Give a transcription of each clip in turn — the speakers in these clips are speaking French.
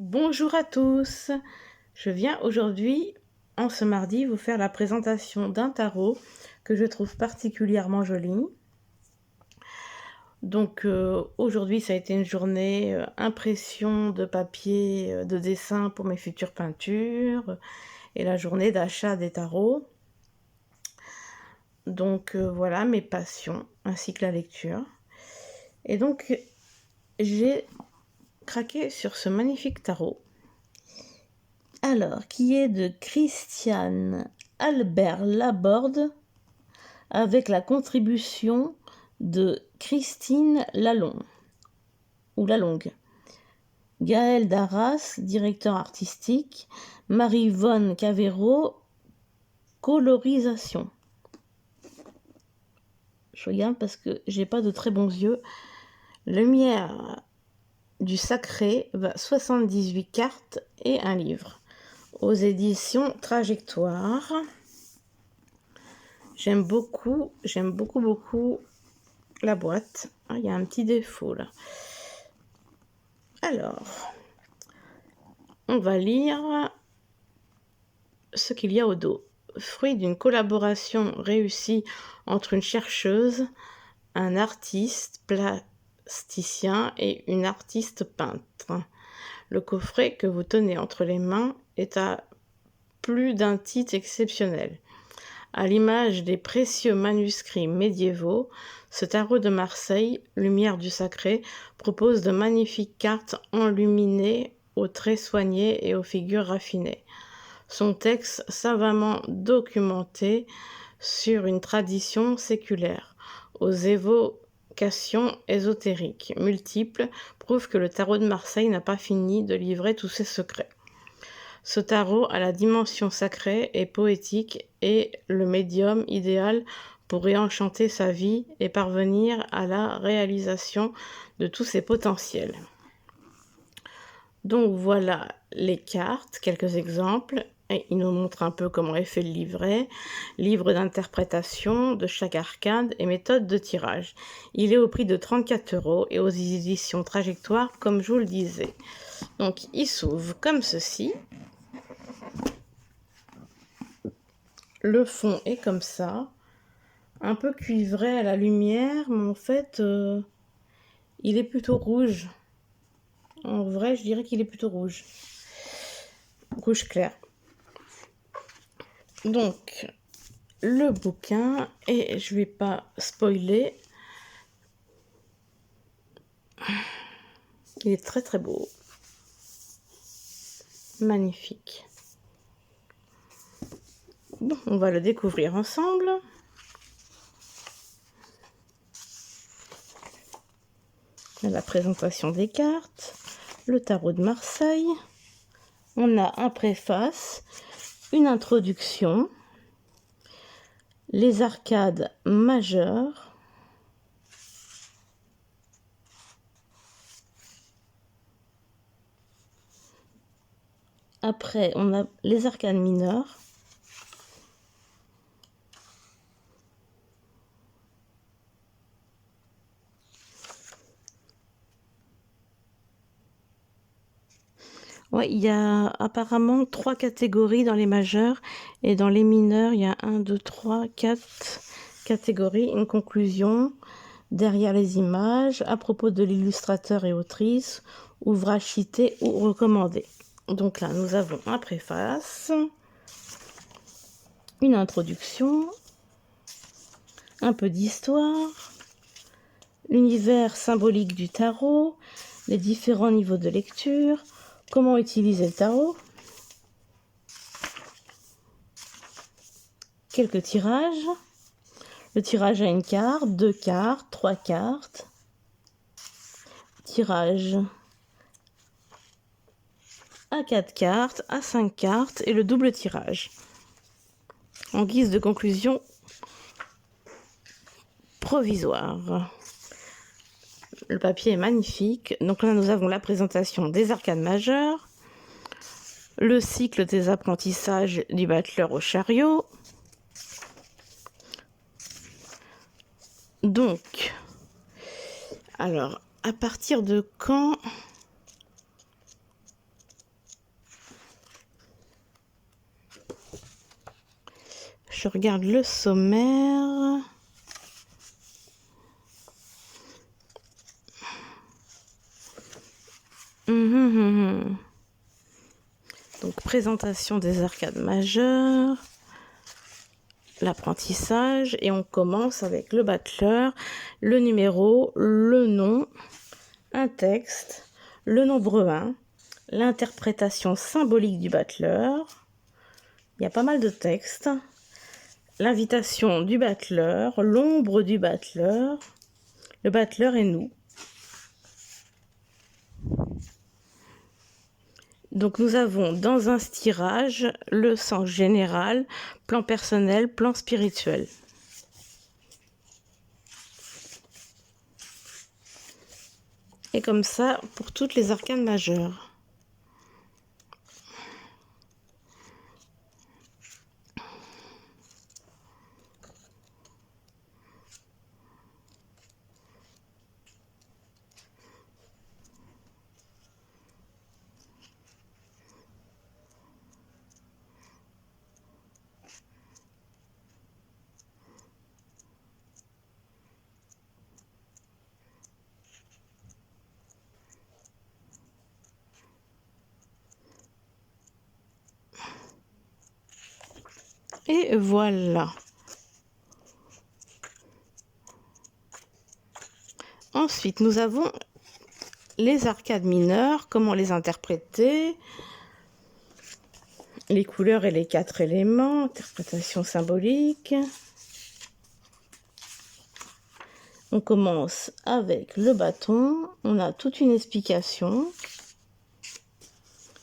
Bonjour à tous, je viens aujourd'hui, en ce mardi, vous faire la présentation d'un tarot que je trouve particulièrement joli. Donc aujourd'hui ça a été une journée impression de papier, de dessin pour mes futures peintures et la journée d'achat des tarots. Donc voilà mes passions ainsi que la lecture. Et donc j'ai craqué sur ce magnifique tarot. Alors, qui est de Christian Albert Laborde, avec la contribution de Christine Lalonde, ou Lalongue. Gaël Darras, directeur artistique. Marie-Vonne Cavero, colorisation. Je regarde parce que j'ai pas de très bons yeux. Lumière du sacré, 78 cartes et un livre. Aux éditions Trajectoire. J'aime beaucoup la boîte. Ah, il y a un petit défaut là. Alors, on va lire ce qu'il y a au dos. Fruit d'une collaboration réussie entre une chercheuse, un artiste plasticien et une artiste peintre. Le coffret que vous tenez entre les mains est à plus d'un titre exceptionnel. À l'image des précieux manuscrits médiévaux, ce tarot de Marseille, Lumière du Sacré, propose de magnifiques cartes enluminées aux traits soignés et aux figures raffinées. Son texte savamment documenté sur une tradition séculaire, aux évocations ésotériques multiples, prouve que le tarot de Marseille n'a pas fini de livrer tous ses secrets. Ce tarot a la dimension sacrée et poétique et le médium idéal pour réenchanter sa vie et parvenir à la réalisation de tous ses potentiels. Donc voilà les cartes, quelques exemples. Et il nous montre un peu comment est fait le livret, livre d'interprétation de chaque arcade et méthode de tirage. Il est au prix de 34 € et aux éditions Trajectoire, comme je vous le disais. Donc il s'ouvre comme ceci. Le fond est comme ça, un peu cuivré à la lumière, mais en fait, il est plutôt rouge. En vrai, je dirais qu'il est plutôt rouge. Rouge clair. Donc, le bouquin, et je vais pas spoiler, il est très très beau. Magnifique. Bon, on va le découvrir ensemble. La présentation des cartes, le tarot de Marseille. On a un préface, une introduction, les arcades majeures, après on a les arcades mineures, ouais, il y a apparemment 3 catégories dans les majeurs et dans les mineurs, il y a 1, 2, 3, 4 catégories. Une conclusion derrière les images à propos de l'illustrateur et autrice, ouvrage cité ou recommandé. Donc là, nous avons un préface, une introduction, un peu d'histoire, l'univers symbolique du tarot, les différents niveaux de lecture, comment utiliser le tarot, quelques tirages, le tirage à une carte, 2 cartes, 3 cartes, tirage à 4 cartes, à 5 cartes et le double tirage. En guise de conclusion provisoire. Le papier est magnifique. Donc là, nous avons la présentation des arcades majeures, le cycle des apprentissages du battleur au chariot. Donc, alors, à partir de quand Je regarde le sommaire. Donc, présentation des arcades majeures, l'apprentissage, et on commence avec le battleur, le numéro, le nom, un texte, le nombre 1, l'interprétation symbolique du battleur, il y a pas mal de textes, l'invitation du battleur, l'ombre du battleur, le battleur et nous. Donc nous avons dans un tirage le sens général, plan personnel, plan spirituel. Et comme ça pour toutes les arcanes majeures. Et voilà. Ensuite, nous avons les arcades mineures, comment les interpréter, les couleurs et les 4 éléments, interprétation symbolique. On commence avec le bâton, on a toute une explication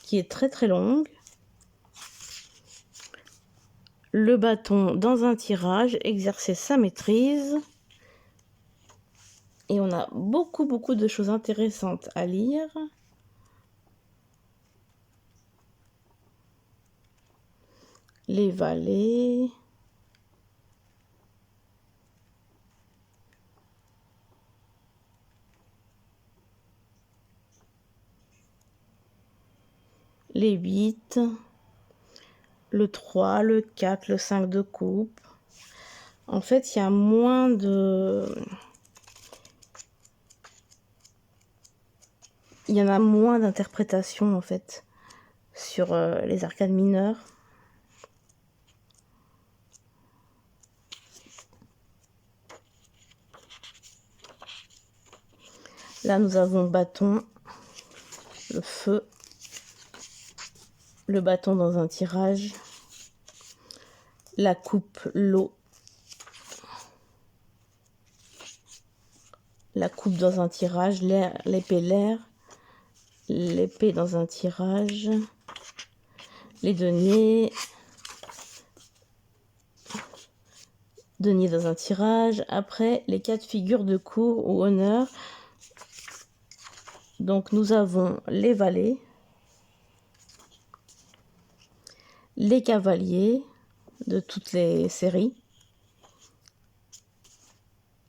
qui est très très longue. Le bâton dans un tirage, exercer sa maîtrise. Et on a beaucoup de choses intéressantes à lire. Les valets. Les 8. Le 3, le 4, le 5 de coupe. En fait, il y a moins de... Il y en a moins d'interprétations, en fait, sur les arcades mineures. Là, nous avons bâton, le feu, le bâton dans un tirage, la coupe, l'eau, la coupe dans un tirage, l'épée, l'air, l'épée dans un tirage, les deniers, denier dans un tirage. Après, les 4 figures de cour ou honneur. Donc, nous avons les valets, les cavaliers de toutes les séries,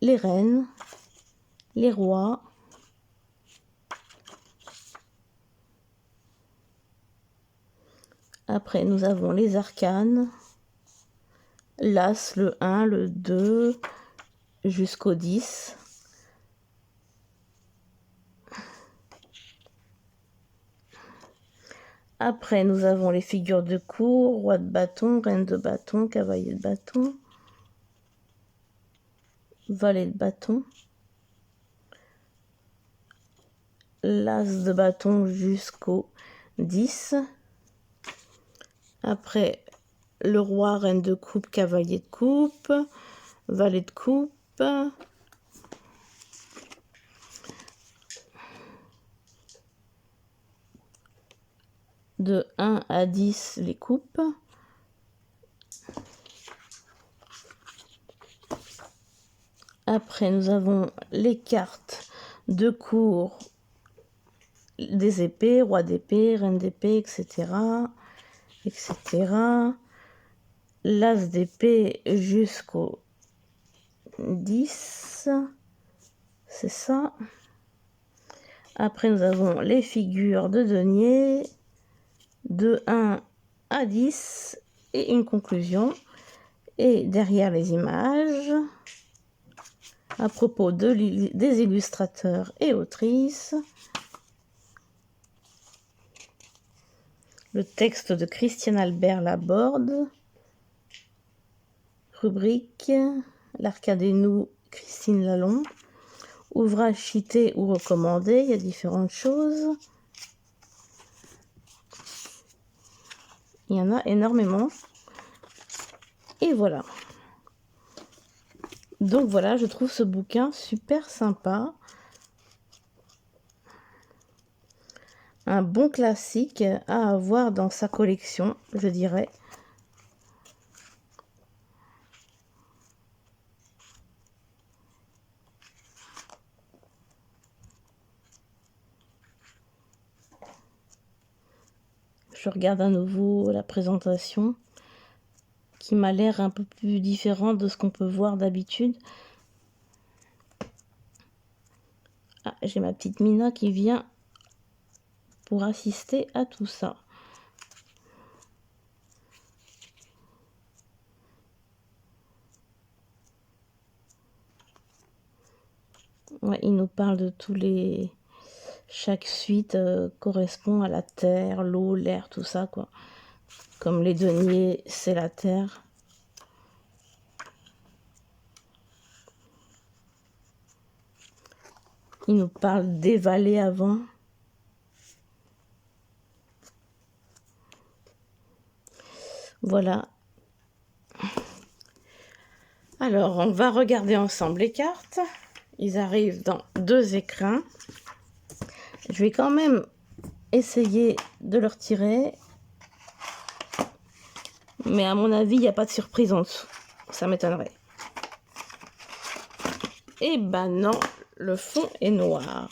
les reines, les rois, après nous avons les arcanes, l'as, le 1, le 2, jusqu'au 10. Après, nous avons les figures de cour, roi de bâton, reine de bâton, cavalier de bâton, valet de bâton, l'as de bâton jusqu'au 10. Après, le roi, reine de coupe, cavalier de coupe, valet de coupe, de 1 à 10 les coupes, après nous avons les cartes de cour des épées, roi d'épée, reine d'épée, etc. L'as d'épée jusqu'au 10, c'est ça. Après nous avons les figures de denier de 1 à 10 et une conclusion. Et derrière les images, à propos des illustrateurs et autrices, le texte de Christiane Albert Laborde, rubrique L'Arcade et nous, Christine Lalonde, ouvrage cité ou recommandé, il y a différentes choses. Il y en a énormément. Et voilà. Donc voilà, je trouve ce bouquin super sympa. Un bon classique à avoir dans sa collection, je dirais. Je regarde à nouveau la présentation qui m'a l'air un peu plus différente de ce qu'on peut voir d'habitude. Ah, j'ai ma petite Mina qui vient pour assister à tout ça. Ouais, il nous parle de tous les... Chaque suite correspond à la terre, l'eau, l'air, tout ça, quoi. Comme les deniers, c'est la terre. Il nous parle des vallées avant. Voilà. Alors, on va regarder ensemble les cartes. Ils arrivent dans 2 écrins. Je vais quand même essayer de le retirer. Mais à mon avis, il n'y a pas de surprise en dessous. Ça m'étonnerait. Eh ben non, le fond est noir.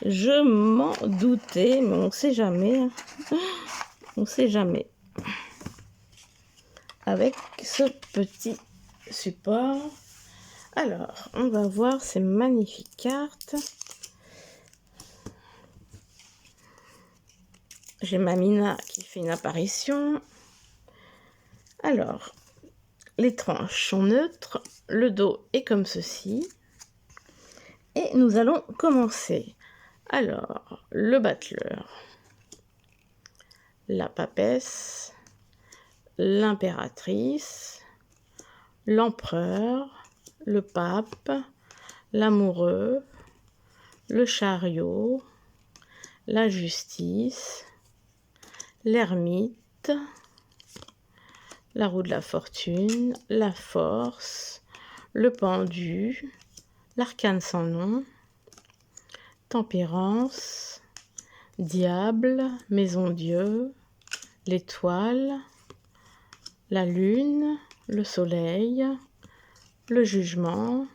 Je m'en doutais, mais on ne sait jamais. On ne sait jamais. Avec ce petit support. Alors, on va voir ces magnifiques cartes. J'ai ma Mina qui fait une apparition. Alors, les tranches sont neutres. Le dos est comme ceci. Et nous allons commencer. Alors, le battleur, la papesse, l'impératrice, l'empereur, le pape, l'amoureux, le chariot, la justice, l'ermite, la roue de la fortune, la force, le pendu, l'arcane sans nom, tempérance, diable, maison Dieu, l'étoile, la lune, le soleil, le jugement,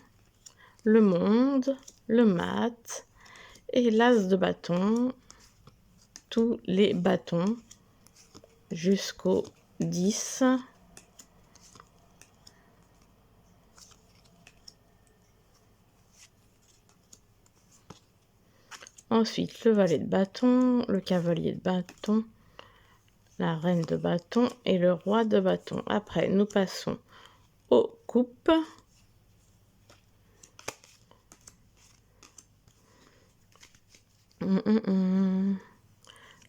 le monde, le mat et l'as de bâton, tous les bâtons jusqu'au 10. Ensuite, le valet de bâton, le cavalier de bâton, la reine de bâton et le roi de bâton. Après, nous passons aux coupes.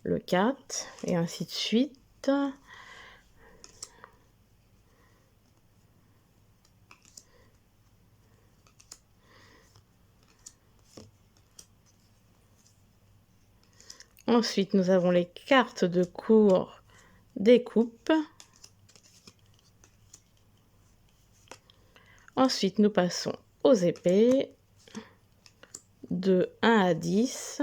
Le 4 et ainsi de suite. Ensuite, nous avons les cartes de cour des coupes. Ensuite, nous passons aux épées de 1 à 10.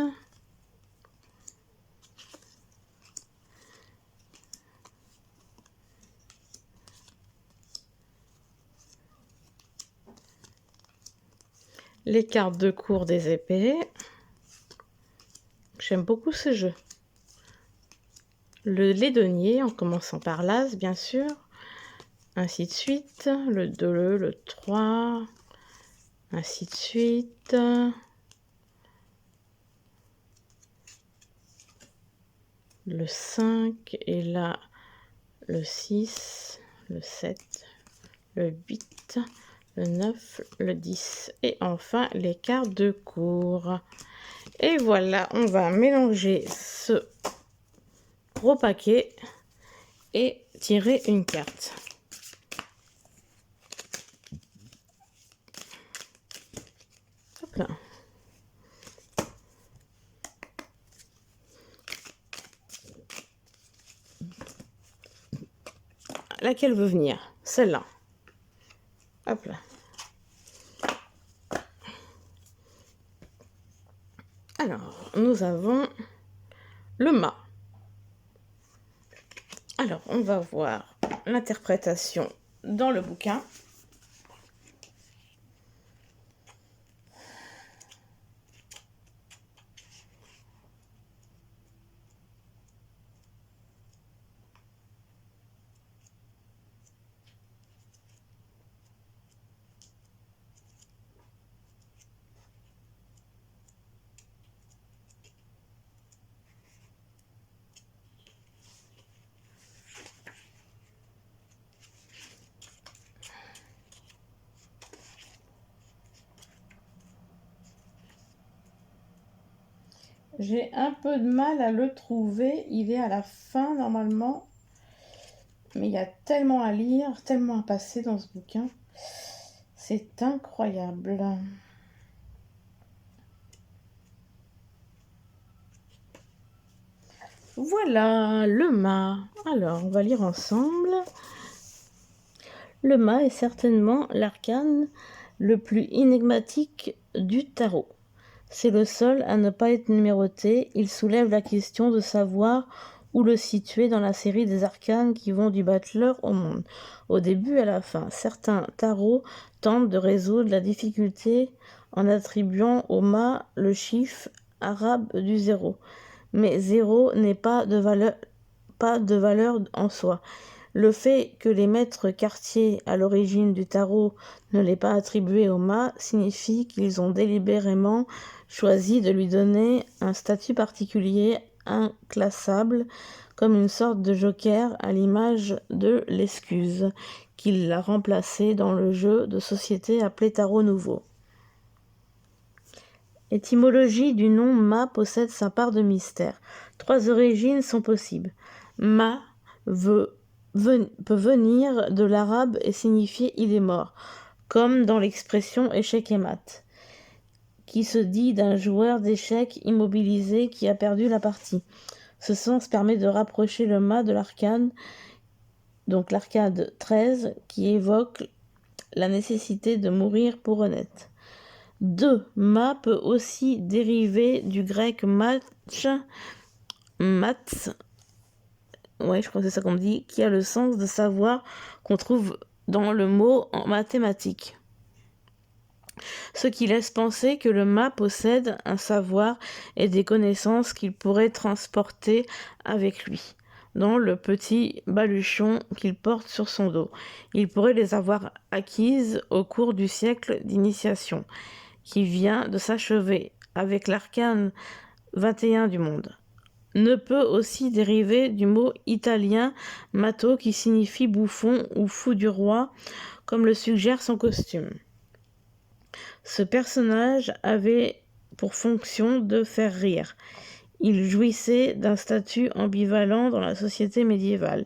Les cartes de cour des épées. J'aime beaucoup ce jeu. Les deniers, en commençant par l'as, bien sûr. Ainsi de suite. Le 2, le 3. Ainsi de suite. Le 5. Et là, le 6, le 7, le 8, le 9, le 10. Et enfin, les cartes de cour. Et voilà, on va mélanger ce gros paquet et tirer une carte. Hop là. Laquelle veut venir? Celle-là. Hop là. Alors, nous avons le mât. Alors, on va voir l'interprétation dans le bouquin. J'ai un peu de mal à le trouver. Il est à la fin normalement. Mais il y a tellement à lire, tellement à passer dans ce bouquin. C'est incroyable. Voilà, le mât. Alors, on va lire ensemble. Le mât est certainement l'arcane le plus énigmatique du tarot. C'est le seul à ne pas être numéroté. Il soulève la question de savoir où le situer dans la série des arcanes qui vont du battleur au monde. Au début et à la fin, certains tarots tentent de résoudre la difficulté en attribuant au mât le chiffre arabe du 0. Mais 0 n'est pas de valeur en soi. Le fait que les maîtres quartiers à l'origine du tarot ne l'aient pas attribué au mât signifie qu'ils ont délibérément choisi de lui donner un statut particulier, inclassable, comme une sorte de joker à l'image de l'excuse, qu'il l'a remplacé dans le jeu de société appelé Tarot Nouveau. L'étymologie du nom mât possède sa part de mystère. 3 origines sont possibles. Mât peut venir de l'arabe et signifier « il est mort », comme dans l'expression « échec et mat », qui se dit d'un joueur d'échecs immobilisé qui a perdu la partie. Ce sens permet de rapprocher le mât de l'arcane, donc l'arcade 13, qui évoque la nécessité de mourir pour honnête. 2. Mât peut aussi dériver du grec match, ouais, je crois que c'est ça qu'on me dit, qui a le sens de savoir qu'on trouve dans le mot en mathématiques. Ce qui laisse penser que le mât possède un savoir et des connaissances qu'il pourrait transporter avec lui dans le petit baluchon qu'il porte sur son dos. Il pourrait les avoir acquises au cours du siècle d'initiation qui vient de s'achever avec l'arcane 21 du monde. Ne peut aussi dériver du mot italien matto qui signifie bouffon ou fou du roi, comme le suggère son costume. Ce personnage avait pour fonction de faire rire. Il jouissait d'un statut ambivalent dans la société médiévale.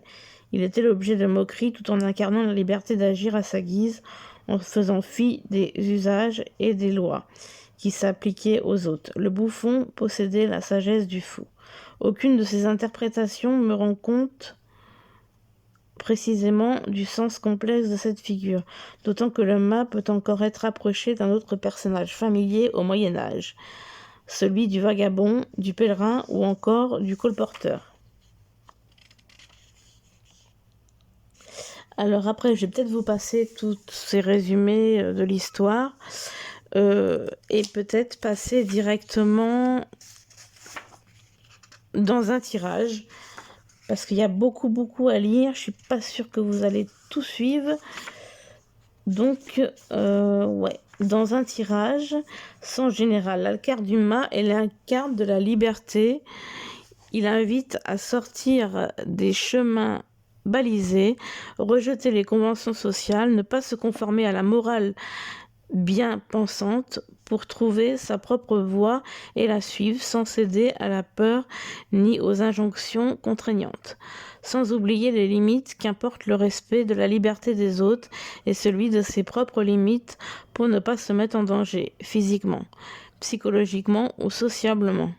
Il était l'objet de moqueries tout en incarnant la liberté d'agir à sa guise, en faisant fi des usages et des lois qui s'appliquaient aux autres. Le bouffon possédait la sagesse du fou. Aucune de ces interprétations me rend compte précisément du sens complexe de cette figure, d'autant que le mât peut encore être rapproché d'un autre personnage familier au Moyen-Âge, celui du vagabond, du pèlerin ou encore du colporteur. Alors après, je vais peut-être vous passer tous ces résumés de l'histoire et peut-être passer directement dans un tirage parce qu'il y a beaucoup à lire. Je suis pas sûre que vous allez tout suivre. Donc, ouais, dans un tirage, sans général, la carte du mât est la carte de la liberté. Il invite à sortir des chemins balisé, rejeter les conventions sociales, ne pas se conformer à la morale bien pensante pour trouver sa propre voie et la suivre sans céder à la peur ni aux injonctions contraignantes, sans oublier les limites qu'importe le respect de la liberté des autres et celui de ses propres limites pour ne pas se mettre en danger physiquement, psychologiquement ou socialement,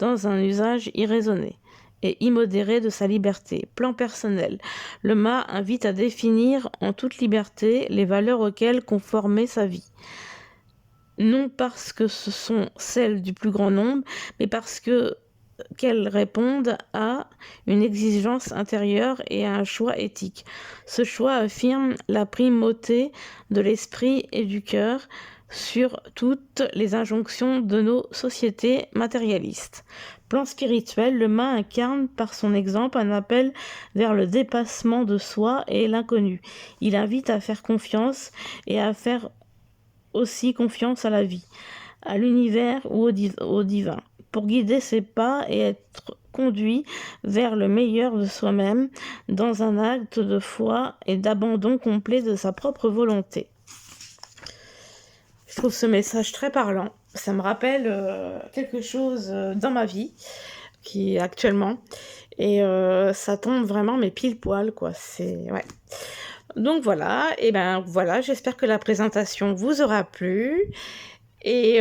dans un usage irraisonné et immodéré de sa liberté. Plan personnel. Le mât invite à définir en toute liberté les valeurs auxquelles conformer sa vie. Non parce que ce sont celles du plus grand nombre, mais parce qu'elles répondent à une exigence intérieure et à un choix éthique. Ce choix affirme la primauté de l'esprit et du cœur sur toutes les injonctions de nos sociétés matérialistes. Plan spirituel, le mât incarne par son exemple un appel vers le dépassement de soi et l'inconnu. Il invite à faire confiance et à faire aussi confiance à la vie, à l'univers ou au divin, pour guider ses pas et être conduit vers le meilleur de soi-même dans un acte de foi et d'abandon complet de sa propre volonté. Je trouve ce message très parlant. Ça me rappelle quelque chose dans ma vie qui actuellement et ça tombe vraiment mais pile poil quoi. C'est ouais. Donc voilà, et ben voilà, j'espère que la présentation vous aura plu. Et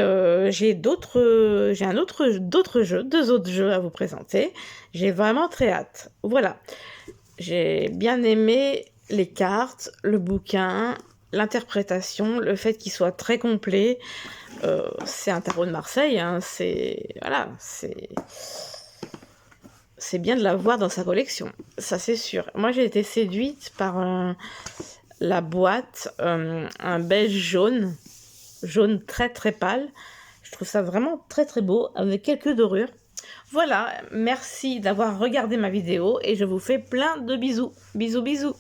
j'ai d'autres jeux, 2 autres jeux à vous présenter. J'ai vraiment très hâte. Voilà. J'ai bien aimé les cartes, le bouquin, l'interprétation, le fait qu'il soit très complet. C'est un tarot de Marseille, hein, c'est bien de l'avoir dans sa collection, ça c'est sûr. Moi j'ai été séduite par la boîte, un beige jaune très très pâle. Je trouve ça vraiment très très beau avec quelques dorures. Voilà, merci d'avoir regardé ma vidéo et je vous fais plein de bisous. Bisous bisous.